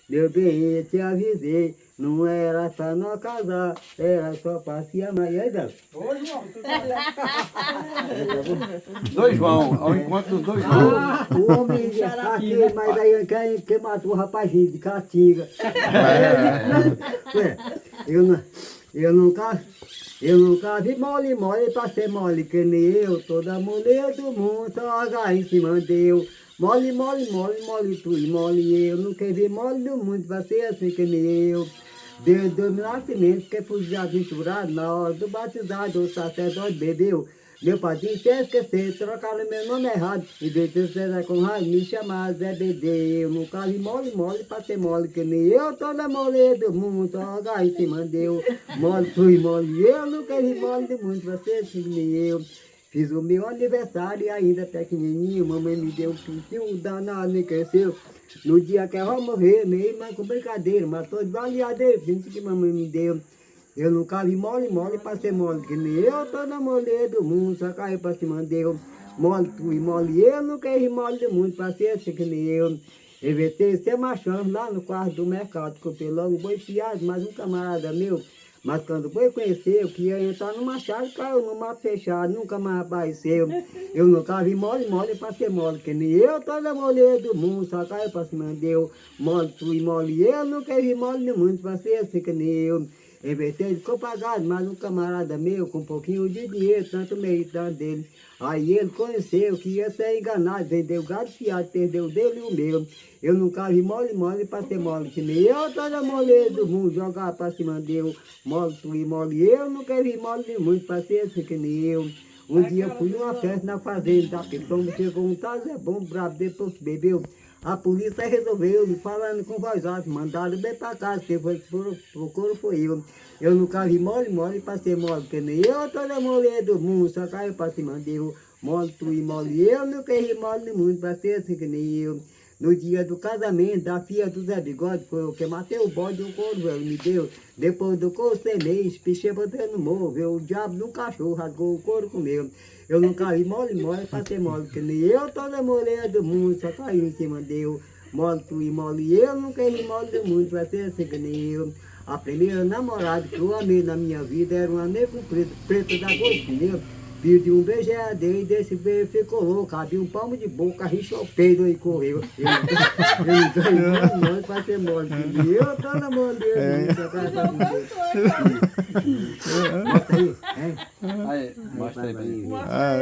Meu bem, eu te avisei. Não era pra nós casar, era só pra se amar. E aí, Bel? Ô, João, tu tá Dois João, ao encontro dos dois João. Ah, o homem de Caatinga, mas aí quem matou o rapazinho de Caatinga. Ué, eu nunca vi mole pra ser mole que nem eu. Toda mulher do mundo só agarra em cima de eu. Mole tu e mole eu. Nunca vi mole do mundo pra ser assim que nem eu. Desde o meu nascimento, que fui desaventurado, na hora do batizado, o sacerdote bebeu. Meu padrinho se esquecer, trocaram meu nome errado. E de César com raiva, me chamaram Zé Bedeu. Eu nunca vi mole pra ser mole que nem eu. Toda mole do mundo, só agarra em cima de eu. Mole tu e mole eu. Nunca vi mole do mundo pra ser assim que nem eu. Fiz o meu aniversário e ainda pequenininho, mamãe me deu um pintinho danado, me cresceu. No dia que ela morrer, meio mas com brincadeira, matou de baleadeira, pinto que mamãe me deu. Eu nunca vi mole pra ser mole, que nem eu, toda mole do mundo, só caiu pra cima de eu. Mole tu e mole eu, nunca vi mole do mundo pra ser assim que nem eu. Evitei ser machão lá no quarto do mercado, comprei logo um boi fiado, mas um camarada meu. Mas quando foi conhecer, que ia entrar numa chave, caiu no mato fechado, nunca mais apareceu. Eu nunca vi mole pra ser mole, que nem eu, toda mole do mundo, só caiu pra cima de eu. Mole tu e mole eu, nunca vi mole do mundo pra ser assim que nem eu. Inventei de compagado, mas um camarada meu, com um pouquinho de dinheiro, tanto meritando dele. Aí ele conheceu que ia ser enganado, vendeu gado fiado, perdeu dele e o meu. Eu nunca vi mole pra ser mole, que nem eu, toda mole do mundo, jogar pra cima de eu. Mole tu e mole eu, nunca vi mole de muito pra ser assim que nem eu. Um dia eu fui numa festa na fazenda da Pitombo, chegou um tal Zé Bom, bravo, depois que bebeu. A polícia resolveu, falando com voz alta, mandaram bem pra casa, quem foi que procurou foi eu. Eu nunca vi mole pra ser mole, que nem eu, toda mole do mundo, só caiu pra cima de eu. Mole tu e mole eu, nunca vi mole do mundo pra ser assim que nem eu. No dia do casamento da filha do Zé Bigode, foi eu que matei o bode e o couro ele me deu. Depois do couro sem mês, pichei botei no morro, viu o diabo do cachorro, rasgou o couro comeu. Eu nunca vi mole pra ser mole, que nem eu, toda mole do mundo, só caiu em cima de eu. Mole tu e mole eu, nunca vi mole do mundo pra ser assim que nem eu. A primeira namorada que eu amei na minha vida era uma negra preta da cor de pneu. Pedi um beijo a Deus e desse beijo ficou louco. Abriu um palmo de boca, rixou o peido e correu. Eu não tenho mole pra ser mole. Eu tô na mão dele. Mostra aí. Aí, mostra aí pra mim. Ah,